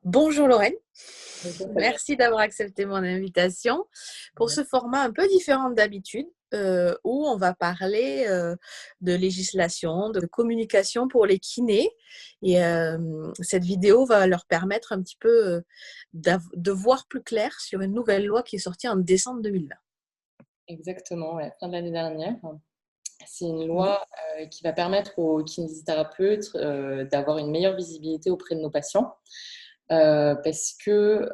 Bonjour Lorraine, Bonjour Fabien. merci d'avoir accepté mon invitation pour ce format un peu différent d'habitude où on va parler de législation, de communication pour les kinés et cette vidéo va leur permettre un petit peu de voir plus clair sur une nouvelle loi qui est sortie en décembre 2020. Exactement, ouais, fin de l'année dernière. C'est une Mhm. loi qui va permettre aux kinésithérapeutes d'avoir une meilleure visibilité auprès de nos patients. Parce que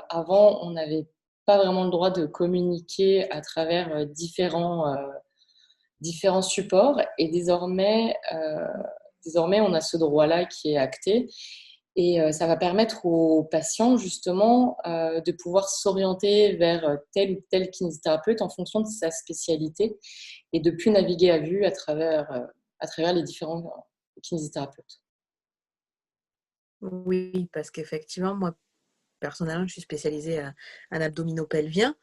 avant, on n'avait pas vraiment le droit de communiquer à travers différents supports. Et désormais, on a ce droit-là qui est acté. Et ça va permettre aux patients, justement, de pouvoir s'orienter vers tel ou tel kinésithérapeute en fonction de sa spécialité et de plus naviguer à vue à travers les différents kinésithérapeutes. Oui, parce qu'effectivement, moi, personnellement, je suis spécialisée en abdominopelvien.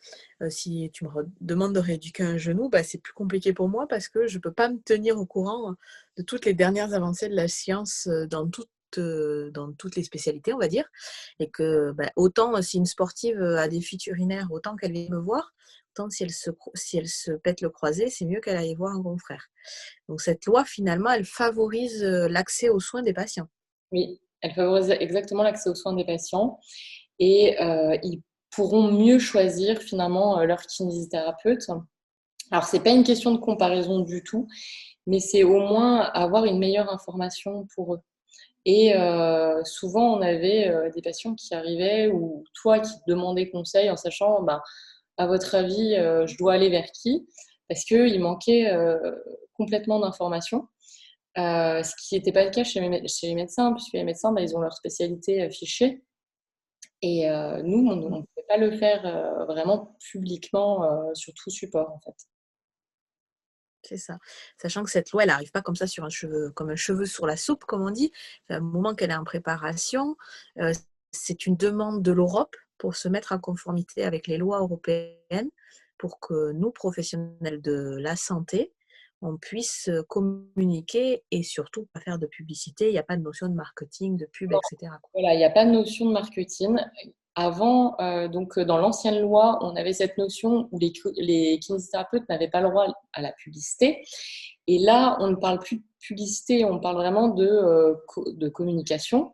Si tu me demandes de rééduquer un genou, bah, c'est plus compliqué pour moi parce que je ne peux pas me tenir au courant de toutes les dernières avancées de la science dans toutes les spécialités, on va dire. Et que bah, autant si une sportive a des fuites urinaires, autant qu'elle vienne me voir, autant si elle se pète le croisé, c'est mieux qu'elle aille voir un confrère. Donc cette loi, finalement, elle favorise l'accès aux soins des patients. Oui, elle favorise exactement l'accès aux soins des patients et ils pourront mieux choisir finalement leur kinésithérapeute. Alors, c'est pas une question de comparaison du tout, mais c'est au moins avoir une meilleure information pour eux. Et souvent, on avait des patients qui arrivaient ou toi qui te demandais conseil en sachant, bah, à votre avis, je dois aller vers qui? Parce qu'il manquait complètement d'informations. Ce qui n'était pas le cas chez les médecins, puisque les médecins, bah, ils ont leur spécialité affichée. Et nous, on ne pouvait pas le faire vraiment publiquement sur tout support, en fait. C'est ça. Sachant que cette loi, elle n'arrive pas comme ça sur un cheveu, comme un cheveu sur la soupe, comme on dit. C'est un moment qu'elle est en préparation. Euh, c'est une demande de l'Europe pour se mettre en conformité avec les lois européennes pour que nous, professionnels de la santé, on puisse communiquer et surtout pas faire de publicité. Il n'y a pas de notion de marketing, de pub, etc. Voilà, il n'y a pas de notion de marketing. Avant, donc dans l'ancienne loi, on avait cette notion où les kinésithérapeutes n'avaient pas le droit à la publicité. Et là, on ne parle plus de publicité, on parle vraiment de communication.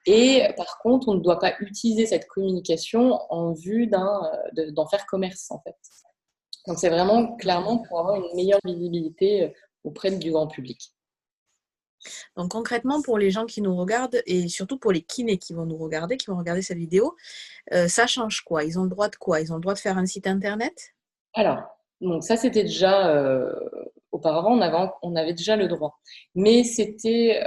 Et par contre, on ne doit pas utiliser cette communication en vue d'en faire commerce, en fait. Donc c'est vraiment clairement pour avoir une meilleure visibilité auprès du grand public. Donc concrètement, pour les gens qui nous regardent et surtout pour les kinés qui vont nous regarder, qui vont regarder cette vidéo, ça change quoi? Ils ont le droit de quoi? Ils ont le droit de faire un site internet? Alors, donc ça, c'était déjà, auparavant, on avait déjà le droit. Mais c'était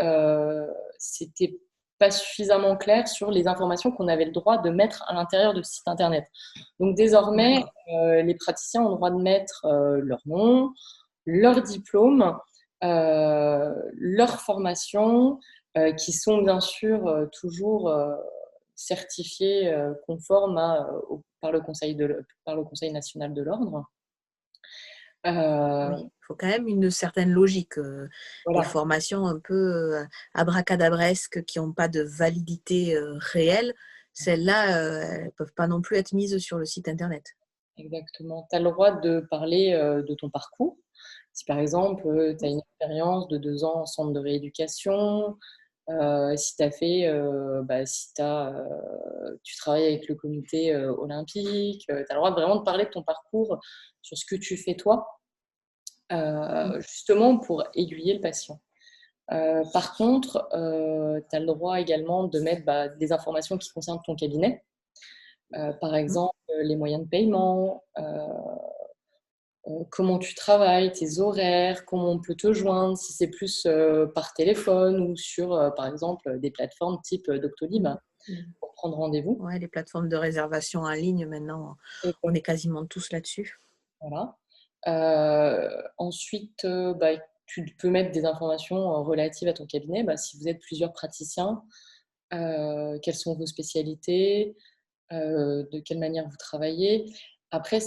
pas suffisamment clair sur les informations qu'on avait le droit de mettre à l'intérieur de ce site internet. Donc désormais, D'accord. les praticiens ont le droit de mettre leur nom, leur diplôme, leur formation, qui sont bien sûr toujours certifiés conformes par le Conseil national de l'ordre. Oui, Euh, il faut quand même une certaine logique. Les voilà, formations un peu abracadabresques qui n'ont pas de validité réelle, celles-là, elles ne peuvent pas non plus être mises sur le site internet. exactement. Tu as le droit de parler de ton parcours. Si par exemple, tu as une expérience de 2 ans en centre de rééducation, si tu as fait, bah, si tu travailles avec le comité olympique, tu as le droit vraiment de parler de ton parcours sur ce que tu fais toi, justement pour aiguiller le patient. Par contre, tu as le droit également de mettre bah, des informations qui concernent ton cabinet. Par exemple, les moyens de paiement, comment tu travailles, tes horaires, comment on peut te joindre, si c'est plus par téléphone ou sur, par exemple, des plateformes type Doctolib pour prendre rendez-vous. Ouais, les plateformes de réservation en ligne, maintenant, on est quasiment tous là-dessus. Voilà. Ensuite, bah, tu peux mettre des informations relatives à ton cabinet. Bah, si vous êtes plusieurs praticiens, quelles sont vos spécialités, de quelle manière vous travaillez. Après,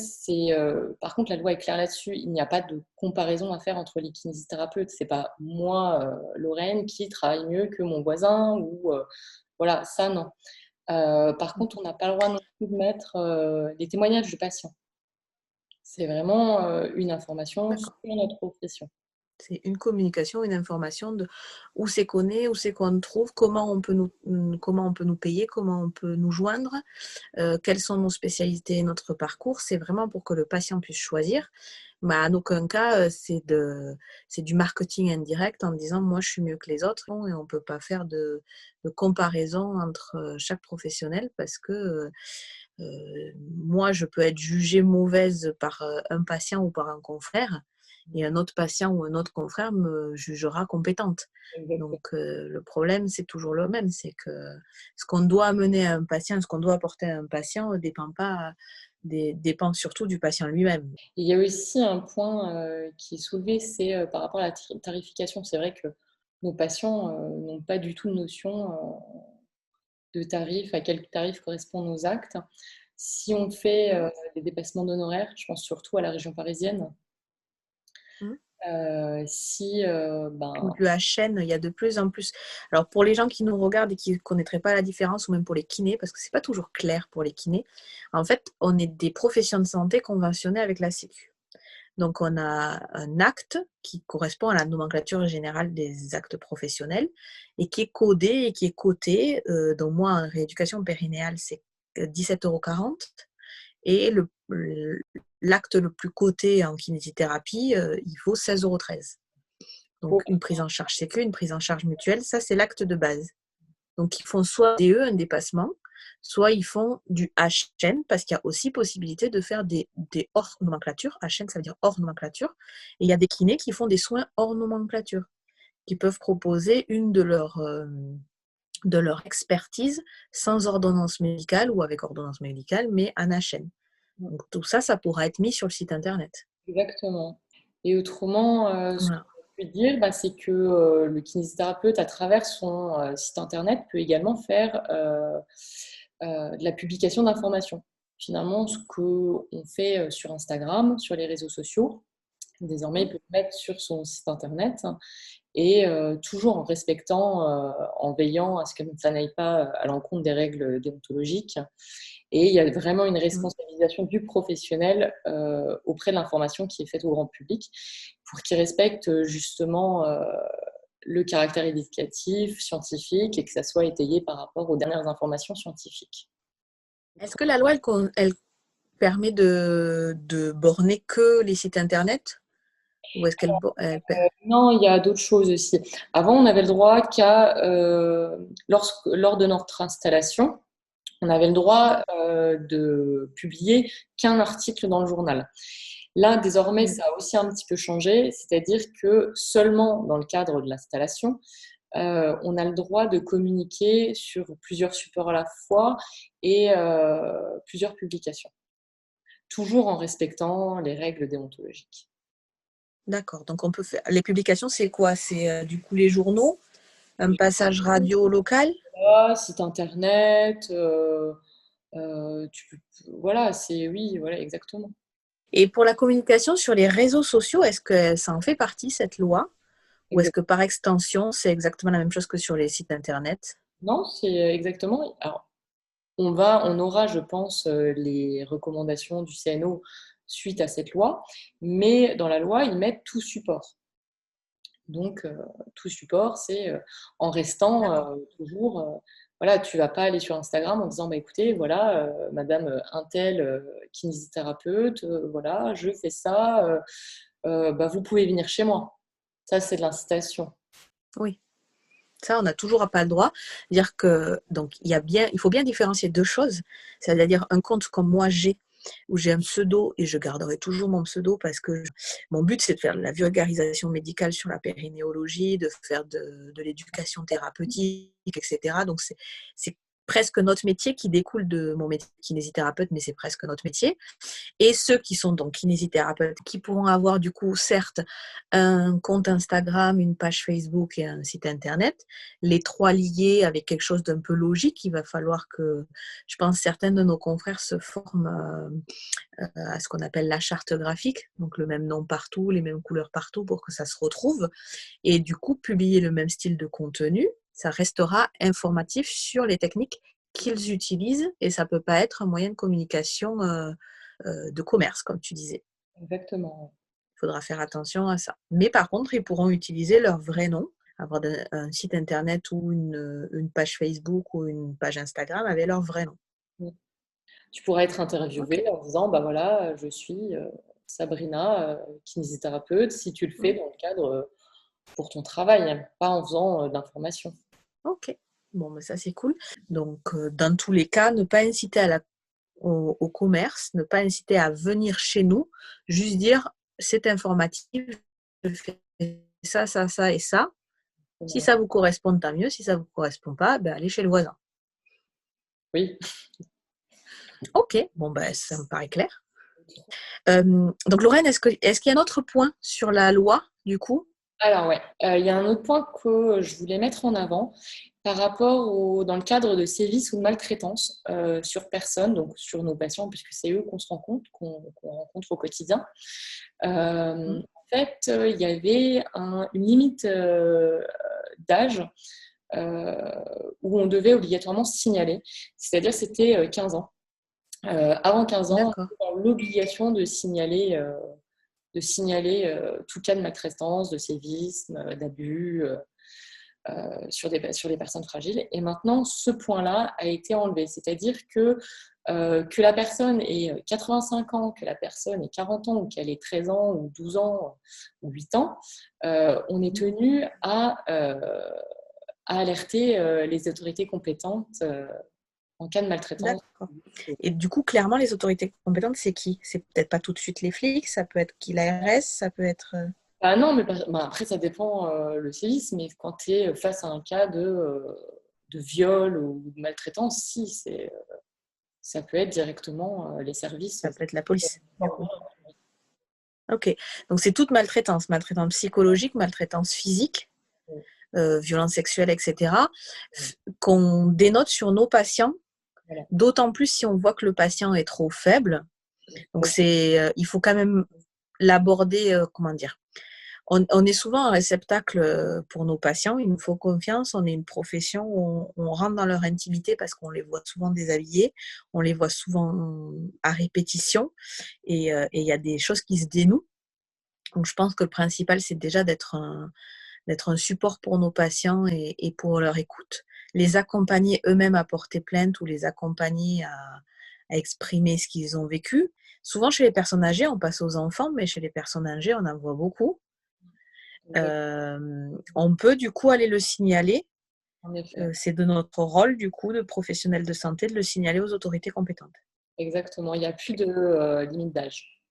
par contre, la loi est claire là-dessus. Il n'y a pas de comparaison à faire entre les kinésithérapeutes. C'est pas moi, Lorraine, qui travaille mieux que mon voisin ou voilà, ça non. Par contre, on n'a pas le droit non plus de mettre les témoignages du patient. C'est vraiment une information sur D'accord. notre profession. C'est une communication, une information de où c'est qu'on est, où c'est qu'on trouve, comment on peut nous payer, comment on peut nous joindre, quelles sont nos spécialités et notre parcours. C'est vraiment pour que le patient puisse choisir. Mais en aucun cas, c'est du marketing indirect en disant moi je suis mieux que les autres et on ne peut pas faire de comparaison entre chaque professionnel parce que moi je peux être jugée mauvaise par un patient ou par un confrère et un autre patient ou un autre confrère me jugera compétente. Donc, Exactement. le problème, c'est toujours le même, c'est que ce qu'on doit amener à un patient, ce qu'on doit apporter à un patient ne dépend pas, dépend surtout du patient lui-même. Il y a aussi un point qui est soulevé, c'est par rapport à la tarification. C'est vrai que nos patients n'ont pas du tout de notion de tarif, à quel tarif correspondent nos actes. Si on fait Mmh. des dépassements d'honoraires, je pense surtout à la région parisienne, Mmh. si Ou ben, du HN, il y a de plus en plus. Alors, pour les gens qui nous regardent et qui ne connaîtraient pas la différence, ou même pour les kinés, parce que c'est pas toujours clair pour les kinés, en fait, on est des professions de santé conventionnées avec la Sécu. Donc, on a un acte qui correspond à la nomenclature générale des actes professionnels et qui est codé et qui est coté. Donc, moi, en rééducation périnéale, c'est 17,40 € et l'acte le plus coté en kinésithérapie, il vaut 16,13 €. Donc, pour une prise en charge sécu, une prise en charge mutuelle, ça, c'est l'acte de base. Donc, ils font soit DE, un dépassement, soit ils font du HN, parce qu'il y a aussi possibilité de faire des hors nomenclature. HN, ça veut dire hors nomenclature. Et il y a des kinés qui font des soins hors nomenclature, qui peuvent proposer une de leur expertise sans ordonnance médicale ou avec ordonnance médicale, mais en HN. Donc, tout ça, ça pourra être mis sur le site internet. exactement. Et autrement, ce Voilà. qu'on peut dire, bah, c'est que le kinésithérapeute, à travers son site internet, peut également faire de la publication d'informations. Finalement, ce qu'on fait sur Instagram, sur les réseaux sociaux, désormais, il peut le mettre sur son site internet et toujours en respectant, en veillant à ce que ça n'aille pas à l'encontre des règles déontologiques. Et il y a vraiment une Mmh. responsabilisation du professionnel auprès de l'information qui est faite au grand public pour qu'il respecte justement le caractère éducatif, scientifique et que ça soit étayé par rapport aux dernières informations scientifiques. Est-ce que la loi, elle permet de borner que les sites internet? Ou est-ce qu'elle Non, il y a d'autres choses aussi. Avant, on avait le droit qu'à, lors de notre installation, on avait le droit de publier qu'un article dans le journal. Là, désormais, Mmh. ça a aussi un petit peu changé, c'est-à-dire que seulement dans le cadre de l'installation, on a le droit de communiquer sur plusieurs supports à la fois et plusieurs publications, toujours en respectant les règles déontologiques. D'accord, donc on peut faire les publications, c'est quoi? C'est, du coup les journaux, un passage radio local? Voilà, site internet, tu peux, voilà, c'est oui, voilà, exactement. Et pour la communication sur les réseaux sociaux, est-ce que ça en fait partie cette loi? Ou est-ce Exact. que par extension, c'est exactement la même chose que sur les sites internet? Non, c'est exactement. Alors, on aura, je pense, les recommandations du CNO suite à cette loi, mais dans la loi, ils mettent tout support. Donc, tout support, c'est en restant D'accord. toujours, voilà, tu vas pas aller sur Instagram en disant, bah écoutez, voilà, madame un tel kinésithérapeute, voilà, je fais ça, bah, vous pouvez venir chez moi. Ça, c'est de l'incitation. Oui, ça, on n'a toujours pas le droit. Dire que donc il faut bien différencier 2 choses, c'est-à-dire un compte comme moi j'ai, où j'ai un pseudo et je garderai toujours mon pseudo parce que mon but, c'est de faire de la vulgarisation médicale sur la périnéologie, de faire de l'éducation thérapeutique, et cetera. Donc c'est presque notre métier qui découle de mon métier de kinésithérapeute, mais c'est presque notre métier. Et ceux qui sont donc kinésithérapeutes, qui pourront avoir du coup, certes, un compte Instagram, une page Facebook et un site internet, les 3 liés avec quelque chose d'un peu logique. Il va falloir que, je pense, certains de nos confrères se forment à ce qu'on appelle la charte graphique, donc le même nom partout, les mêmes couleurs partout pour que ça se retrouve. Et du coup, publier le même style de contenu, ça restera informatif sur les techniques qu'ils utilisent et ça ne peut pas être un moyen de communication de commerce, comme tu disais. Exactement. Il faudra faire attention à ça. Mais par contre, ils pourront utiliser leur vrai nom, avoir un site internet ou une page Facebook ou une page Instagram avec leur vrai nom. Ouais. Tu pourrais être Ok. interviewée en disant, bah voilà, je suis Sabrina, kinésithérapeute, si tu le fais dans le cadre pour ton travail, hein, pas en faisant d'information. Ok. Bon, mais ça c'est cool. Donc, dans tous les cas, ne pas inciter au commerce, ne pas inciter à venir chez nous, juste dire c'est informatif, je fais ça, ça, ça et ça. Si ça vous correspond, tant mieux. Si ça ne vous correspond pas, ben, allez chez le voisin. Oui. Ok, bon, ben, ça me paraît clair. Donc, Lorraine, est-ce qu'il y a un autre point sur la loi, du coup? Alors ouais, il y a un autre point que je voulais mettre en avant par rapport dans le cadre de sévices ou de maltraitance sur personnes, donc sur nos patients, puisque c'est eux qu'on se rend compte, qu'on rencontre au quotidien. En fait, il y avait une limite d'âge où on devait obligatoirement signaler, c'est-à-dire c'était 15 ans. Avant 15 ans, D'accord. on a l'obligation de signaler tout cas de maltraitance, de sévices, d'abus sur les personnes fragiles. Et maintenant, ce point-là a été enlevé. C'est-à-dire que la personne ait 85 ans, que la personne ait 40 ans, ou qu'elle ait 13 ans, ou 12 ans, ou 8 ans, on est tenu à alerter les autorités compétentes en cas de maltraitance. D'accord. Et du coup, clairement, les autorités compétentes, c'est qui? C'est peut-être pas tout de suite les flics, ça peut être qui, l'ARS, ça peut être... Ah non, mais bah, après, ça dépend le sévice, mais quand tu es face à un cas de viol ou de maltraitance, si, ça peut être directement les services. Ça peut être la police, du coup. Ok. Donc, c'est toute maltraitance. Maltraitance psychologique, maltraitance physique, violence sexuelle, etc. Qu'on dénote sur nos patients, Voilà. d'autant plus si on voit que le patient est trop faible. Donc, il faut quand même l'aborder, comment dire, on est souvent un réceptacle pour nos patients, il nous faut confiance, on est une profession où on rentre dans leur intimité parce qu'on les voit souvent déshabillés, on les voit souvent à répétition et il y a des choses qui se dénouent. Donc je pense que le principal, c'est déjà d'être un support pour nos patients et pour leur écoute. Les accompagner eux-mêmes à porter plainte ou les accompagner à exprimer ce qu'ils ont vécu. Souvent, chez les personnes âgées, on passe aux enfants, mais chez les personnes âgées, on en voit beaucoup. On peut du coup aller le signaler. En effet. C'est de notre rôle du coup de professionnel de santé de le signaler aux autorités compétentes. Exactement. Il n'y a plus de limite d'âge.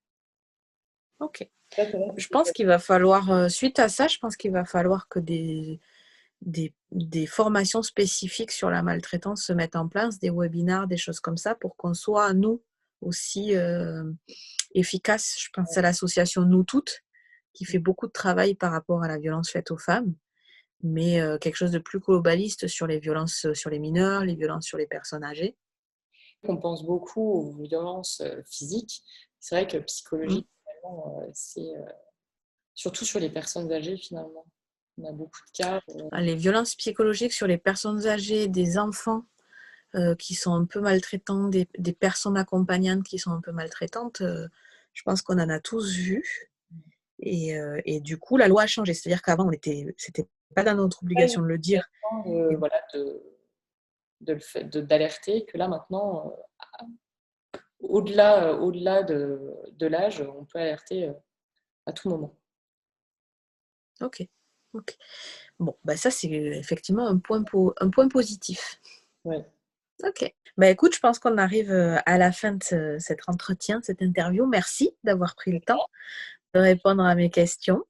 Ok. Ça, c'est vrai Je que pense qu'il va falloir, suite à ça, je pense qu'il va falloir que des formations spécifiques sur la maltraitance se mettent en place, des webinars, des choses comme ça, pour qu'on soit, nous, aussi efficaces. Je pense à l'association Nous Toutes, qui fait beaucoup de travail par rapport à la violence faite aux femmes, mais quelque chose de plus globaliste sur les violences sur les mineurs, les violences sur les personnes âgées. on pense beaucoup aux violences physiques. C'est vrai que Mmh. psychologique, finalement, c'est surtout sur les personnes âgées, finalement. On a beaucoup de cas. Les violences psychologiques sur les personnes âgées, des enfants qui sont un peu maltraitants, des personnes accompagnantes qui sont un peu maltraitantes, je pense qu'on en a tous vu. Et du coup, la loi a changé. C'est-à-dire qu'avant, c'était pas dans notre Pas une obligation de le dire. obligation Et voilà, d'alerter, que là, maintenant, au-delà de l'âge, on peut alerter à tout moment. ok, ok. Bon, bah ça, c'est effectivement un point positif. Ouais. Ok. Bah écoute, je pense qu'on arrive à la fin de cet entretien, cette interview. Merci d'avoir pris le temps de répondre à mes questions.